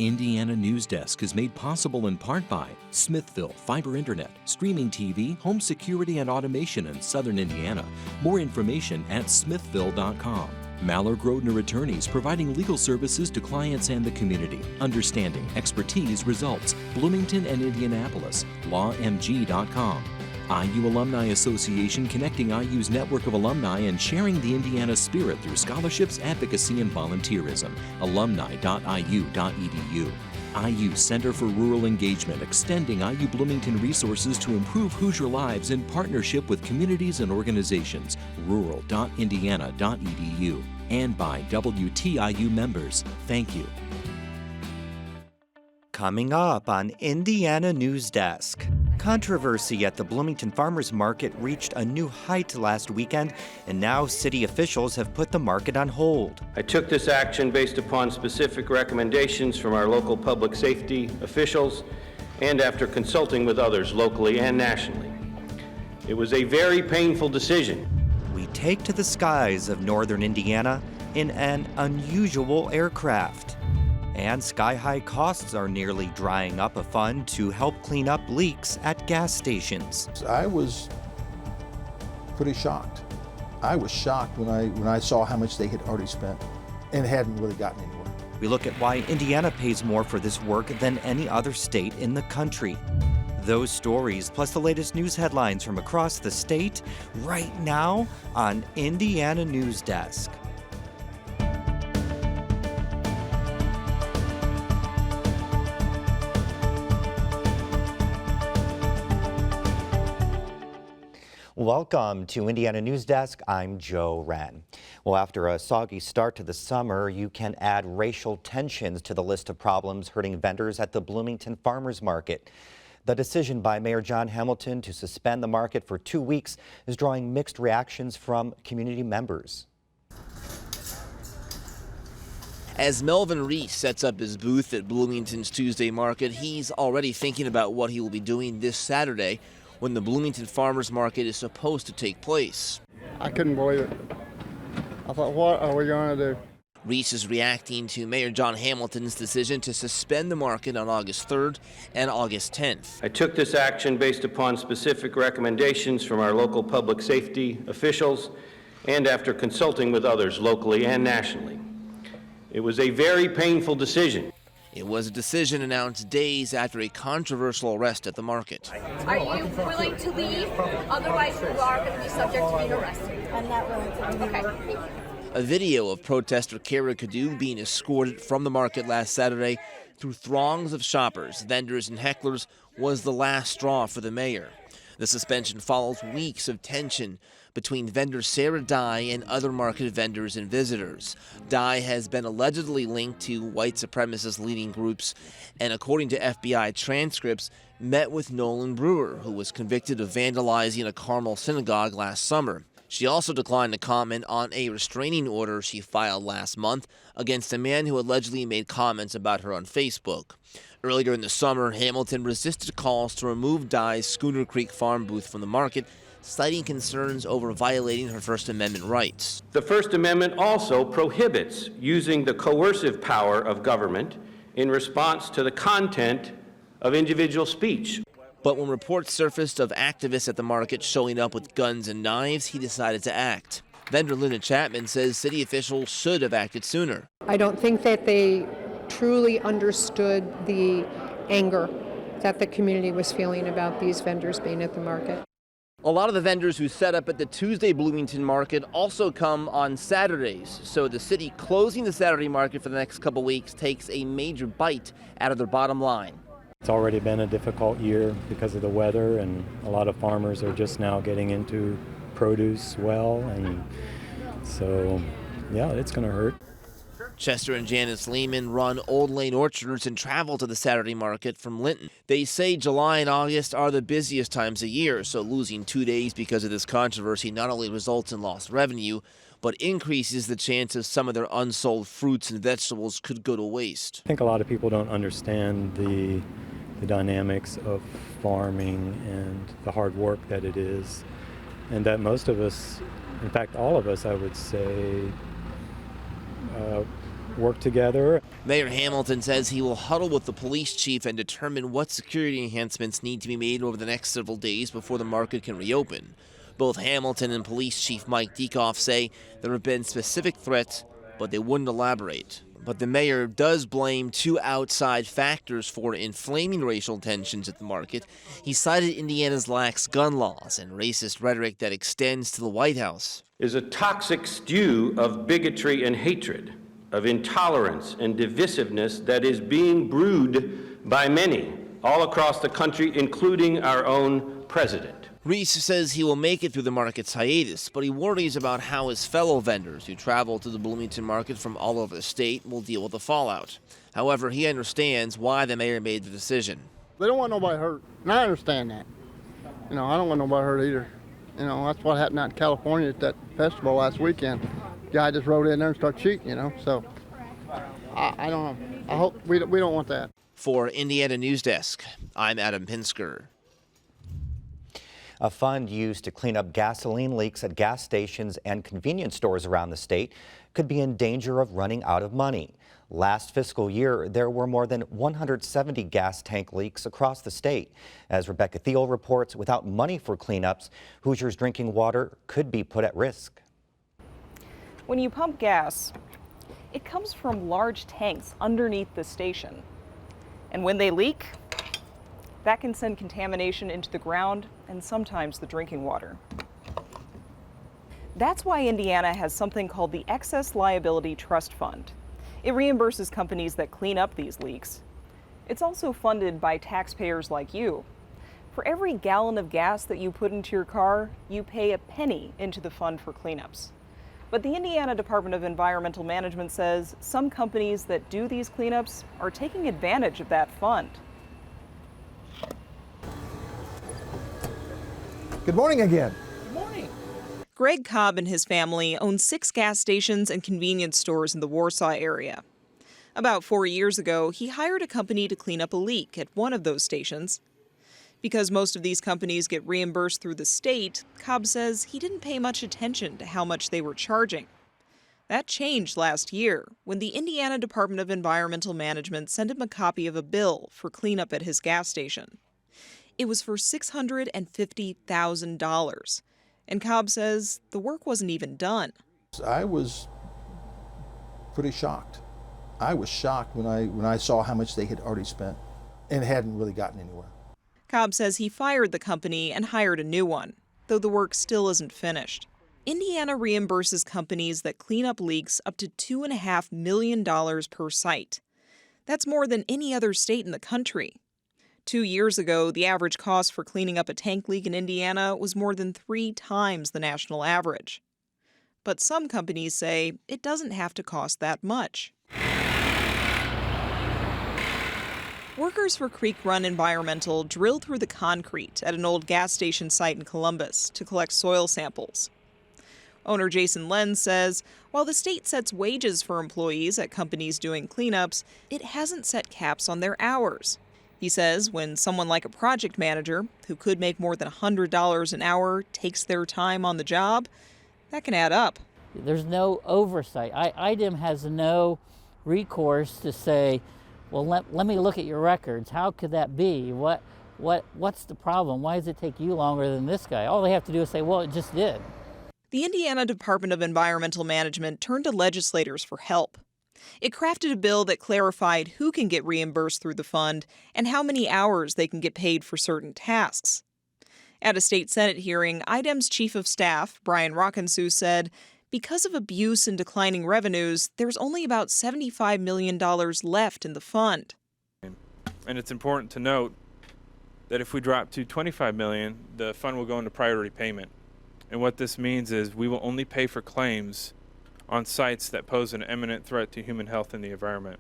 Indiana Newsdesk is made possible in part by Smithville Fiber Internet, streaming TV, home security and automation in Southern Indiana. More information at smithville.com. Maller Grodner Attorneys, providing legal services to clients and the community. Understanding, expertise, results. Bloomington and Indianapolis. LawMG.com. IU Alumni Association, connecting IU's network of alumni and sharing the Indiana spirit through scholarships, advocacy, and volunteerism. Alumni.iu.edu. IU Center for Rural Engagement, extending IU Bloomington resources to improve Hoosier lives in partnership with communities and organizations. Rural.indiana.edu. And by WTIU members. Thank you. Coming up on Indiana Newsdesk. Controversy at the Bloomington Farmers Market reached a new height last weekend, and now city officials have put the market on hold. I took this action based upon specific recommendations from our local public safety officials and after consulting with others locally and nationally. It was a very painful decision. We take to the skies of northern Indiana in an unusual aircraft. And sky-high costs are nearly drying up a fund to help clean up leaks at gas stations. I was pretty shocked. I was shocked when I saw how much they had already spent and hadn't really gotten anywhere. We look at why Indiana pays more for this work than any other state in the country. Those stories, plus the latest news headlines from across the state, right now on Indiana Newsdesk. Welcome to Indiana Newsdesk. I'm Joe Wren. Well, after a soggy start to the summer, you can add racial tensions to the list of problems hurting vendors at the Bloomington Farmers Market. The decision by Mayor John Hamilton to suspend the market for 2 weeks is drawing mixed reactions from community members. As Melvin Reese sets up his booth at Bloomington's Tuesday Market, he's already thinking about what he will be doing this Saturday when the Bloomington Farmers Market is supposed to take place. I couldn't believe it. I thought, what are we going to do? Reese is reacting to Mayor John Hamilton's decision to suspend the market on August 3rd and August 10th. I took this action based upon specific recommendations from our local public safety officials and after consulting with others locally and nationally. It was a very painful decision. It was a decision announced days after a controversial arrest at the market. Are you willing to leave? Otherwise, you are going to be subject to being arrested. I'm not willing to leave. Okay. A video of protester Kara Kadu being escorted from the market last Saturday through throngs of shoppers, vendors, and hecklers was the last straw for the mayor. The suspension follows weeks of tension between vendor Sarah Dye and other market vendors and visitors. Dye has been allegedly linked to white supremacist leading groups and, according to FBI transcripts, met with Nolan Brewer, who was convicted of vandalizing a Carmel synagogue last summer. She also declined to comment on a restraining order she filed last month against a man who allegedly made comments about her on Facebook. Earlier in the summer, Hamilton resisted calls to remove Dye's Schooner Creek Farm booth from the market, citing concerns over violating her First Amendment rights. The First Amendment also prohibits using the coercive power of government in response to the content of individual speech. But when reports surfaced of activists at the market showing up with guns and knives, he decided to act. Vendor Linda Chapman says city officials should have acted sooner. I don't think that they truly understood the anger that the community was feeling about these vendors being at the market. A lot of the vendors who set up at the Tuesday Bloomington market also come on Saturdays, so the city closing the Saturday market for the next couple weeks takes a major bite out of their bottom line. It's already been a difficult year because of the weather, and a lot of farmers are just now getting into produce well, and so yeah, it's going to hurt. Chester and Janice Lehman run Old Lane Orchards and travel to the Saturday market from Linton. They say July and August are the busiest times of year, so losing 2 days because of this controversy not only results in lost revenue, but increases the chance of some of their unsold fruits and vegetables could go to waste. I think a lot of people don't understand the dynamics of farming and the hard work that it is, and that most of us, in fact all of us I would say, work together. Mayor Hamilton says he will huddle with the police chief and determine what security enhancements need to be made over the next several days before the market can reopen. Both Hamilton and Police Chief Mike Diekoff say there have been specific threats, but they wouldn't elaborate. But the mayor does blame two outside factors for inflaming racial tensions at the market. He cited Indiana's lax gun laws and racist rhetoric that extends to the White House. Is a toxic stew of bigotry and hatred, of intolerance and divisiveness that is being brewed by many all across the country, including our own president. Reese says he will make it through the market's hiatus, but he worries about how his fellow vendors who travel to the Bloomington market from all over the state will deal with the fallout. However, he understands why the mayor made the decision. They don't want nobody hurt, and I understand that. I don't want nobody hurt either. That's what happened out in California at that festival last weekend. Guy just rode in there and started cheating, so I don't know. I hope we don't want that. For Indiana Newsdesk, I'm Adam Pinsker. A fund used to clean up gasoline leaks at gas stations and convenience stores around the state could be in danger of running out of money. Last fiscal year, there were more than 170 gas tank leaks across the state. As Rebecca Thiel reports, without money for cleanups, Hoosiers' drinking water could be put at risk. When you pump gas, it comes from large tanks underneath the station. And when they leak, that can send contamination into the ground and sometimes the drinking water. That's why Indiana has something called the Excess Liability Trust Fund. It reimburses companies that clean up these leaks. It's also funded by taxpayers like you. For every gallon of gas that you put into your car, you pay a penny into the fund for cleanups. But the Indiana Department of Environmental Management says some companies that do these cleanups are taking advantage of that fund. Good morning again. Good morning. Greg Cobb and his family own 6 gas stations and convenience stores in the Warsaw area. About 4 years ago, he hired a company to clean up a leak at one of those stations. Because most of these companies get reimbursed through the state, Cobb says he didn't pay much attention to how much they were charging. That changed last year when the Indiana Department of Environmental Management sent him a copy of a bill for cleanup at his gas station. It was for $650,000. And Cobb says the work wasn't even done. I was pretty shocked. I was shocked when I saw how much they had already spent and hadn't really gotten anywhere. Cobb says he fired the company and hired a new one, though the work still isn't finished. Indiana reimburses companies that clean up leaks up to $2.5 million per site. That's more than any other state in the country. 2 years ago, the average cost for cleaning up a tank leak in Indiana was more than 3 times the national average. But some companies say it doesn't have to cost that much. Workers for Creek Run Environmental drilled through the concrete at an old gas station site in Columbus to collect soil samples. Owner Jason Lenz says while the state sets wages for employees at companies doing cleanups, it hasn't set caps on their hours. He says when someone like a project manager, who could make more than $100 an hour, takes their time on the job, that can add up. There's no oversight. IDEM has no recourse to say, well, let me look at your records. How could that be? What's the problem? Why does it take you longer than this guy? All they have to do is say, well, it just did. The Indiana Department of Environmental Management turned to legislators for help. It crafted a bill that clarified who can get reimbursed through the fund and how many hours they can get paid for certain tasks. At a state Senate hearing, IDEM's chief of staff, Brian Rockensu, said, because of abuse and declining revenues, there's only about $75 million left in the fund. And it's important to note that if we drop to $25 million, the fund will go into priority payment. And what this means is we will only pay for claims on sites that pose an imminent threat to human health and the environment.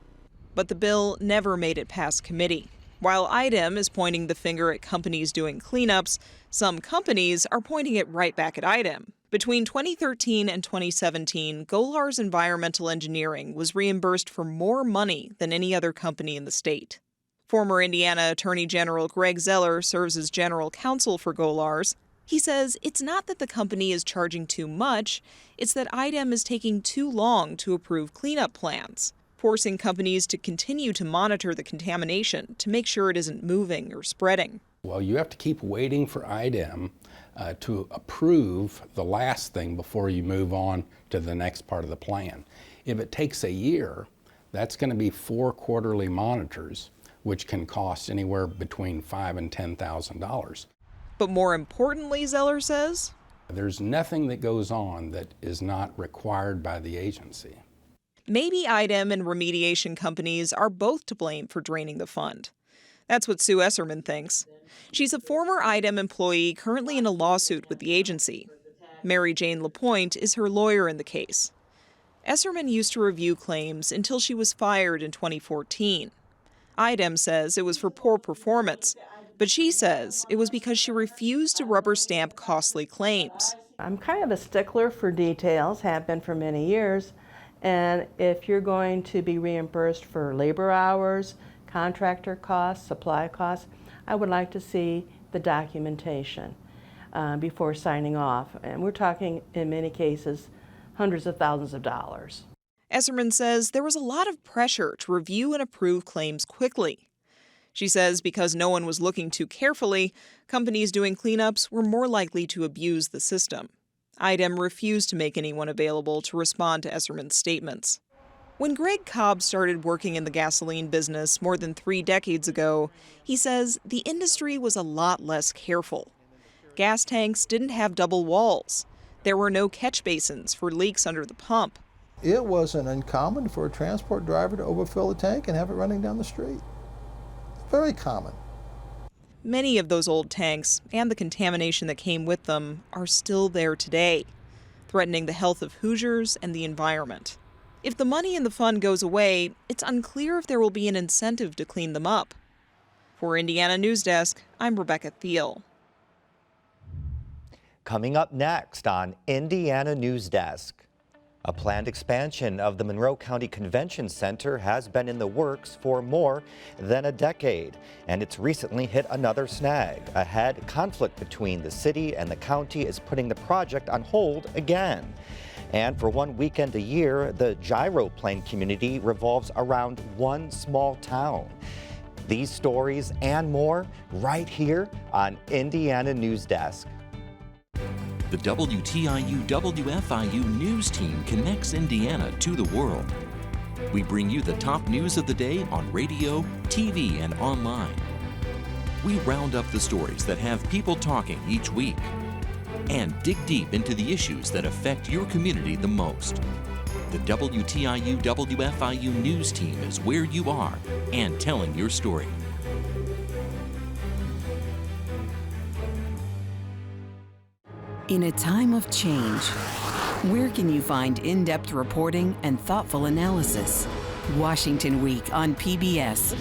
But the bill never made it past committee. While IDEM is pointing the finger at companies doing cleanups, some companies are pointing it right back at IDEM. Between 2013 and 2017, Golar's Environmental Engineering was reimbursed for more money than any other company in the state. Former Indiana Attorney General Greg Zeller serves as general counsel for Golar's. He says it's not that the company is charging too much, it's that IDEM is taking too long to approve cleanup plans. forcing companies to continue to monitor the contamination to make sure it isn't moving or spreading. Well, you have to keep waiting for IDEM to approve the last thing before you move on to the next part of the plan. If it takes a year, that's going to be 4 quarterly monitors, which can cost anywhere between $5,000 and $10,000. But more importantly, Zeller says, there's nothing that goes on that is not required by the agency. Maybe IDEM and remediation companies are both to blame for draining the fund. That's what Sue Esserman thinks. She's a former IDEM employee currently in a lawsuit with the agency. Mary Jane LaPointe is her lawyer in the case. Esserman used to review claims until she was fired in 2014. IDEM says it was for poor performance, but she says it was because she refused to rubber stamp costly claims. I'm kind of a stickler for details, have been for many years, and if you're going to be reimbursed for labor hours, contractor costs, supply costs, I would like to see the documentation before signing off. And we're talking, in many cases, hundreds of thousands of dollars. Esserman says there was a lot of pressure to review and approve claims quickly. She says because no one was looking too carefully, companies doing cleanups were more likely to abuse the system. IDEM refused to make anyone available to respond to Esserman's statements. When Greg Cobb started working in the gasoline business more than 3 decades ago, he says the industry was a lot less careful. Gas tanks didn't have double walls. There were no catch basins for leaks under the pump. It wasn't uncommon for a transport driver to overfill a tank and have it running down the street. Very common. Many of those old tanks and the contamination that came with them are still there today, threatening the health of Hoosiers and the environment. If the money in the fund goes away, it's unclear if there will be an incentive to clean them up. For Indiana Newsdesk, I'm Rebecca Thiel. Coming up next on Indiana Newsdesk. A planned expansion of the Monroe County Convention Center has been in the works for more than a decade, and it's recently hit another snag. A head conflict between the city and the county is putting the project on hold again. And for one weekend a year, the Gyroplane community revolves around one small town. These stories and more right here on Indiana Newsdesk. The WTIU WFIU news team connects Indiana to the world. We bring you the top news of the day on radio, TV, and online. We round up the stories that have people talking each week and dig deep into the issues that affect your community the most. The WTIU WFIU news team is where you are and telling your story. In a time of change, where can you find in-depth reporting and thoughtful analysis? Washington Week on PBS.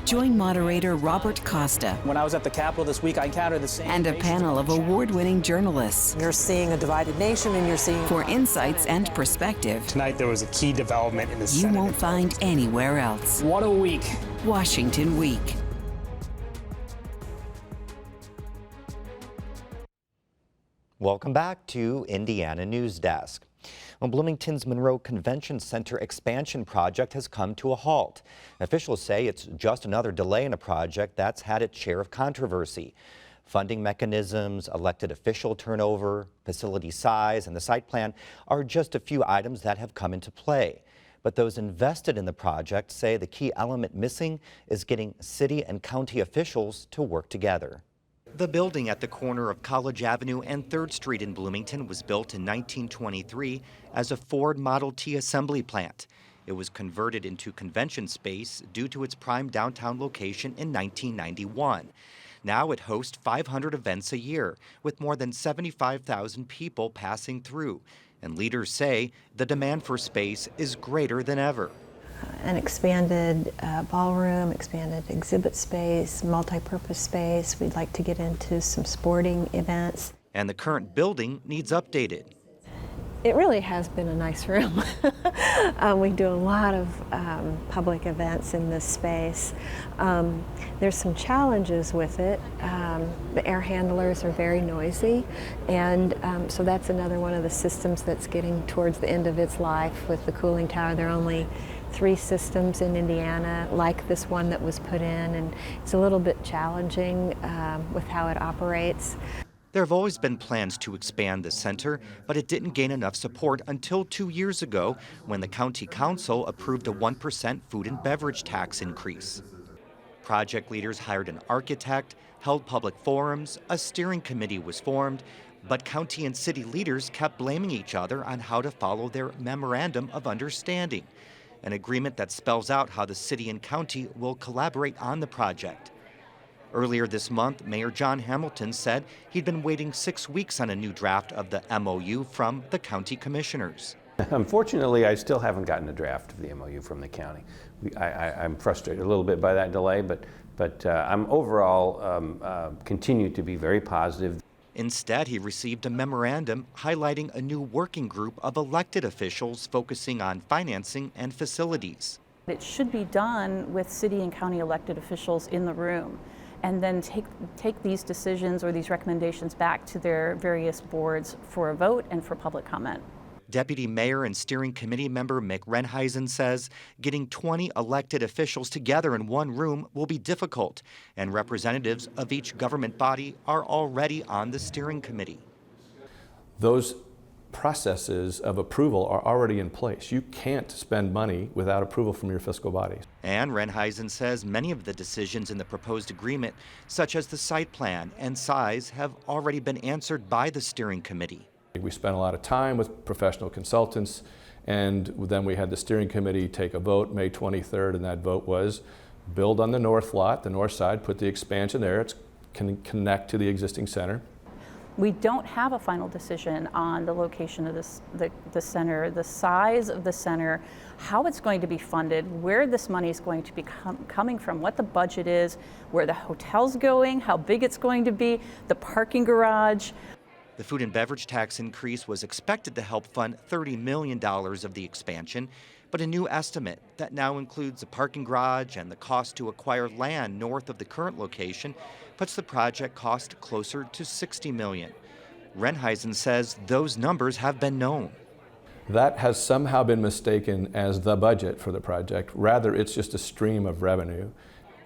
Join moderator Robert Costa. When I was at the Capitol this week, I encountered the same. And a panel of award-winning journalists. You're seeing a divided nation, and you're seeing. For insights and perspective. Tonight there was a key development in the Senate. You won't find anywhere else. What a week. Washington Week. Welcome back to Indiana Newsdesk. Well, Bloomington's Monroe Convention Center expansion project has come to a halt. Officials say it's just another delay in a project that's had its share of controversy. Funding mechanisms, elected official turnover, facility size, and the site plan are just a few items that have come into play. But those invested in the project say the key element missing is getting city and county officials to work together. The building at the corner of College Avenue and 3rd Street in Bloomington was built in 1923 as a Ford Model T assembly plant. It was converted into convention space due to its prime downtown location in 1991. Now it hosts 500 events a year, with more than 75,000 people passing through. And leaders say the demand for space is greater than ever. An expanded ballroom, expanded exhibit space, multi-purpose space. We'd like to get into some sporting events. And the current building needs updated. It really has been a nice room. We do a lot of public events in this space. There's some challenges with it. The air handlers are very noisy, and so that's another one of the systems that's getting towards the end of its life with the cooling tower. They're only 3 systems in Indiana like this one that was put in, and it's a little bit challenging with how it operates. There have always been plans to expand the center, but it didn't gain enough support until 2 years ago when the county council approved a 1% food and beverage tax increase. Project leaders hired an architect, held public forums, a steering committee was formed, but county and city leaders kept blaming each other on how to follow their memorandum of understanding, an agreement that spells out how the city and county will collaborate on the project. Earlier this month, Mayor John Hamilton said he'd been waiting 6 weeks on a new draft of the MOU from the county commissioners. Unfortunately, I still haven't gotten a draft of the MOU from the county. I'm frustrated a little bit by that delay, but I'm overall continue to be very positive. Instead, he received a memorandum highlighting a new working group of elected officials focusing on financing and facilities. It should be done with city and county elected officials in the room, and then take these decisions or these recommendations back to their various boards for a vote and for public comment. Deputy Mayor and Steering Committee member Mick Renheisen says getting 20 elected officials together in one room will be difficult, and representatives of each government body are already on the Steering Committee. Those processes of approval are already in place. You can't spend money without approval from your fiscal bodies. And Renheisen says many of the decisions in the proposed agreement, such as the site plan and size, have already been answered by the steering committee. We spent a lot of time with professional consultants, and then we had the steering committee take a vote May 23rd, and that vote was build on the north lot, the north side, put the expansion there. It can connect to the existing center. We don't have a final decision on the location of the center, the size of the center, how it's going to be funded, where this money is going to be coming from, what the budget is, where the hotel's going, how big it's going to be, the parking garage. The food and beverage tax increase was expected to help fund $30 million of the expansion, but a new estimate that now includes a parking garage and the cost to acquire land north of the current location puts the project cost closer to $60 million. Renheisen says those numbers have been known. That has somehow been mistaken as the budget for the project. Rather, it's just a stream of revenue.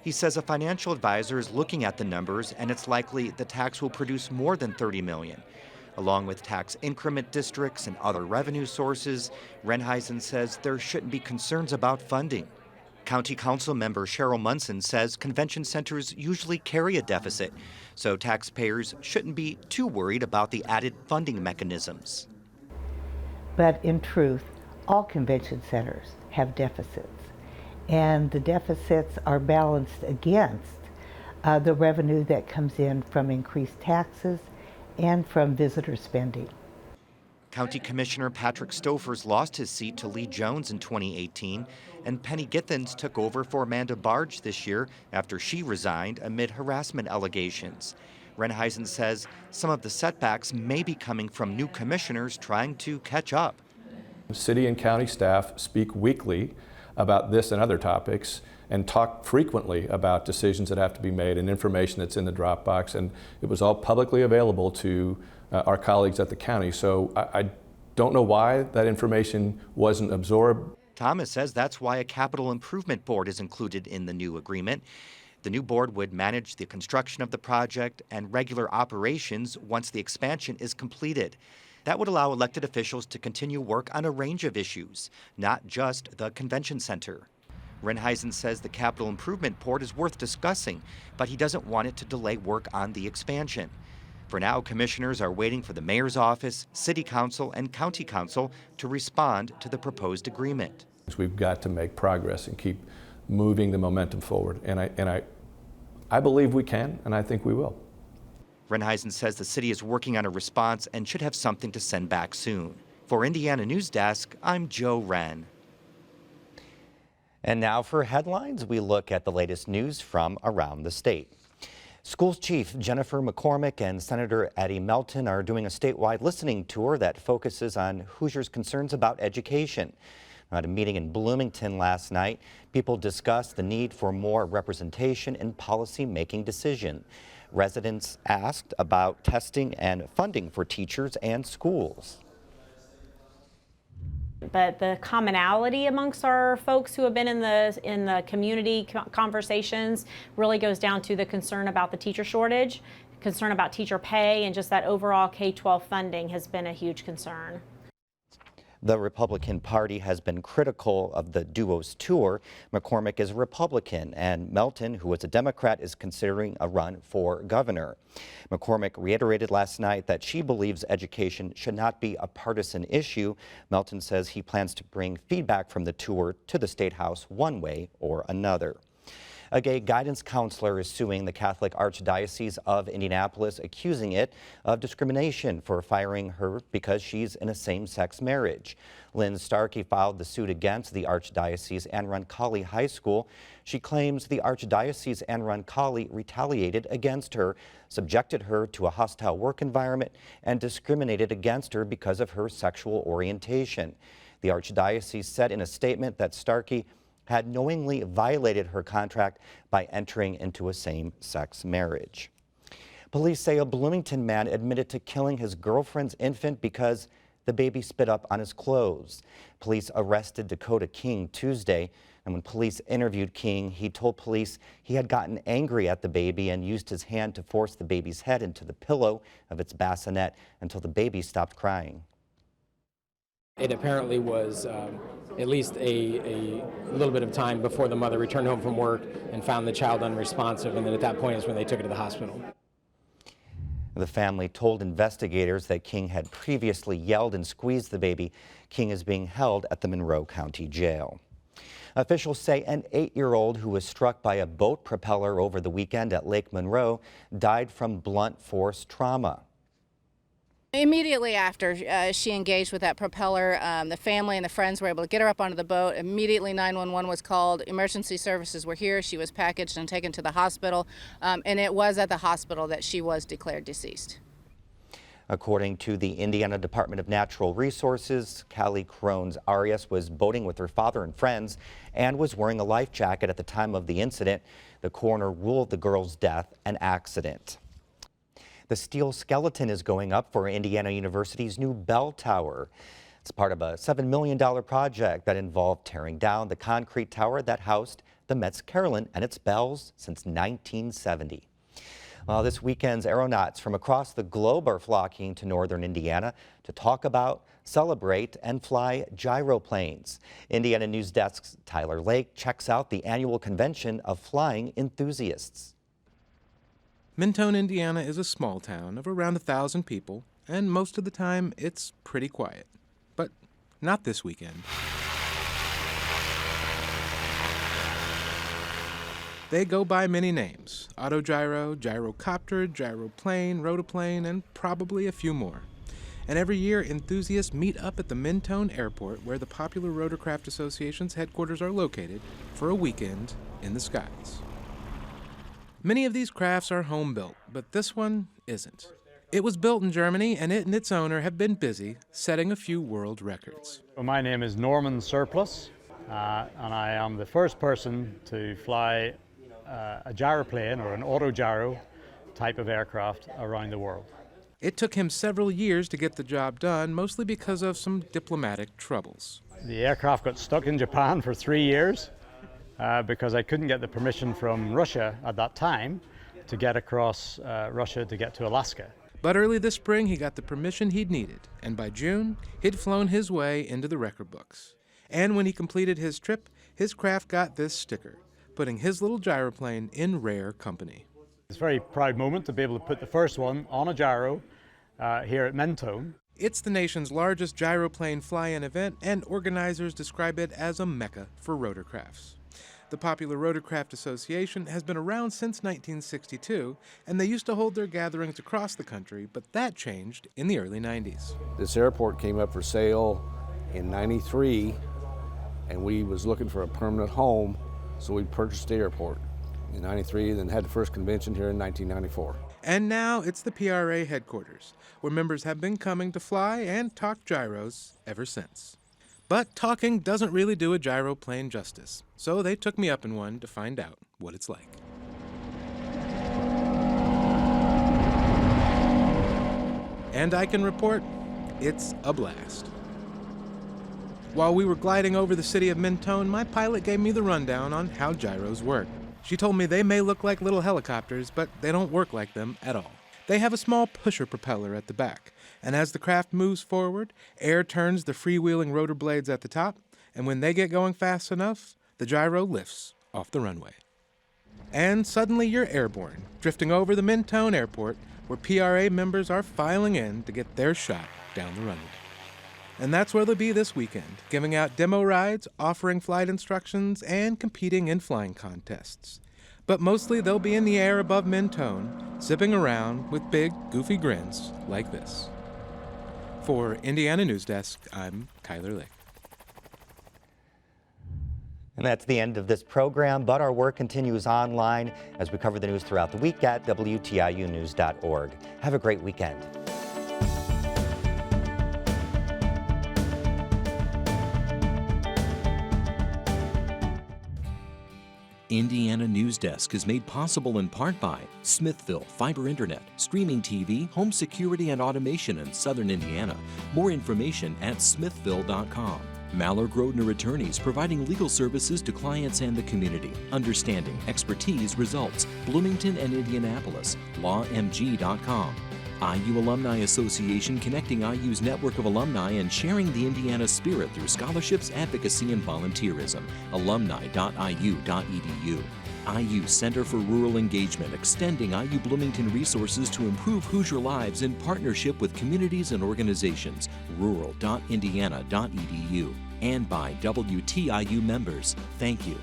He says a financial advisor is looking at the numbers, and it's likely the tax will produce more than $30 million. Along with tax increment districts and other revenue sources, Renheisen says there shouldn't be concerns about funding. County Council member Cheryl Munson says convention centers usually carry a deficit, so taxpayers shouldn't be too worried about the added funding mechanisms. But in truth, all convention centers have deficits, and the deficits are balanced against the revenue that comes in from increased taxes and from visitor spending. County Commissioner Patrick Stofers lost his seat to Lee Jones in 2018, and Penny Githens took over for Amanda Barge this year after she resigned amid harassment allegations. Renheisen says some of the setbacks may be coming from new commissioners trying to catch up. City and county staff speak weekly about this and other topics and talk frequently about decisions that have to be made and information that's in the Dropbox, and it was all publicly available to our colleagues at the county. So I don't know why that information wasn't absorbed. Thomas says that's why a capital improvement board is included in the new agreement. The new board would manage the construction of the project and regular operations once the expansion is completed. That would allow elected officials to continue work on a range of issues, not just the convention center. Renheisen says the capital improvement board is worth discussing, but he doesn't want it to delay work on the expansion. For now, commissioners are waiting for the mayor's office, city council, and county council to respond to the proposed agreement. We've got to make progress and keep moving the momentum forward, and I believe we can, and I think we will. Renheisen says the city is working on a response and should have something to send back soon. For Indiana Newsdesk, I'm Joe Wren. And now for headlines, we look at the latest news from around the state. Schools Chief Jennifer McCormick and Senator Eddie Melton are doing a statewide listening tour that focuses on Hoosiers' concerns about education. At a meeting in Bloomington last night, people discussed the need for more representation in policy-making decisions. Residents asked about testing and funding for teachers and schools. but the commonality amongst our folks who have been in the community conversations really goes down to the concern about the teacher shortage, concern about teacher pay, and just that overall K-12 funding has been a huge concern. The Republican Party has been critical of the duo's tour. McCormick is a Republican, and Melton, who is a Democrat, is considering a run for governor. McCormick reiterated last night that she believes education should not be a partisan issue. Melton says he plans to bring feedback from the tour to the State House one way or another. A gay guidance counselor is suing the Catholic Archdiocese of Indianapolis, accusing it of discrimination for firing her because she's in a same-sex marriage. Lynn Starkey filed the suit against the Archdiocese and Roncalli High School. She claims the Archdiocese and Roncalli retaliated against her, subjected her to a hostile work environment, and discriminated against her because of her sexual orientation. The Archdiocese said in a statement that Starkey had knowingly violated her contract by entering into a same-sex marriage. Police say a Bloomington man admitted to killing his girlfriend's infant because the baby spit up on his clothes. Police arrested Dakota King Tuesday, and when police interviewed King, he told police he had gotten angry at the baby and used his hand to force the baby's head into the pillow of its bassinet until the baby stopped crying. It apparently was at least a little bit of time before the mother returned home from work and found the child unresponsive, and then at that point is when they took her to the hospital. The family told investigators that King had previously yelled and squeezed the baby. King is being held at the Monroe County Jail. Officials say an 8-year-old who was struck by a boat propeller over the weekend at Lake Monroe died from blunt force trauma. Immediately after she engaged with that propeller, the family and the friends were able to get her up onto the boat. Immediately 911 was called. Emergency services were here. She was packaged and taken to the hospital, and it was at the hospital that she was declared deceased. According to the Indiana Department of Natural Resources, Callie Crones Arias was boating with her father and friends and was wearing a life jacket at the time of the incident. The coroner ruled the girl's death an accident. The steel skeleton is going up for Indiana University's new bell tower. It's part of a $7 million project that involved tearing down the concrete tower that housed the Mets Carillon and its bells since 1970. Well, this weekend's aeronauts from across the globe are flocking to northern Indiana to talk about, celebrate, and fly gyroplanes. Indiana Newsdesk's Tyler Lake checks out the annual convention of flying enthusiasts. Mentone, Indiana is a small town of around 1,000 people, and most of the time it's pretty quiet. But not this weekend. They go by many names: autogyro, gyrocopter, gyroplane, rotoplane, and probably a few more. And every year, enthusiasts meet up at the Mentone Airport, where the popular Rotorcraft Association's headquarters are located, for a weekend in the skies. Many of these crafts are home-built, but this one isn't. It was built in Germany, and it and its owner have been busy setting a few world records. My name is Norman Surplus, and I am the first person to fly a gyroplane or an autogyro type of aircraft around the world. It took him several years to get the job done, mostly because of some diplomatic troubles. The aircraft got stuck in Japan for 3 years. Because I couldn't get the permission from Russia at that time to get across Russia to get to Alaska. But early this spring, he got the permission he'd needed, and by June, he'd flown his way into the record books. And when he completed his trip, his craft got this sticker, putting his little gyroplane in rare company. It's a very proud moment to be able to put the first one on a gyro here at Mentone. It's the nation's largest gyroplane fly-in event, and organizers describe it as a mecca for rotorcrafts. The popular Rotorcraft Association has been around since 1962, and they used to hold their gatherings across the country, but that changed in the early 90s. This airport came up for sale in '93, and we was looking for a permanent home, so we purchased the airport in '93, then had the first convention here in 1994. And now it's the PRA headquarters, where members have been coming to fly and talk gyros ever since. But talking doesn't really do a gyroplane justice, so they took me up in one to find out what it's like. And I can report, it's a blast. While we were gliding over the city of Mentone, my pilot gave me the rundown on how gyros work. She told me they may look like little helicopters, but they don't work like them at all. They have a small pusher propeller at the back, and as the craft moves forward, air turns the freewheeling rotor blades at the top, and when they get going fast enough, the gyro lifts off the runway. And suddenly you're airborne, drifting over the Mentone airport, where PRA members are filing in to get their shot down the runway. And that's where they'll be this weekend, giving out demo rides, offering flight instructions, and competing in flying contests. But mostly they'll be in the air above Mentone, zipping around with big, goofy grins like this. For Indiana Newsdesk, I'm Kyler Lake. And that's the end of this program, but our work continues online as we cover the news throughout the week at WTIUnews.org. Have a great weekend. Indiana Newsdesk is made possible in part by Smithville Fiber Internet, streaming TV, home security and automation in Southern Indiana. More information at smithville.com. Maller Grodner Attorneys, providing legal services to clients and the community. Understanding, expertise, results. Bloomington and Indianapolis. lawmg.com. IU Alumni Association, connecting IU's network of alumni and sharing the Indiana spirit through scholarships, advocacy, and volunteerism. alumni.iu.edu. IU Center for Rural Engagement, extending IU Bloomington resources to improve Hoosier lives in partnership with communities and organizations. rural.indiana.edu. And by WTIU members, thank you.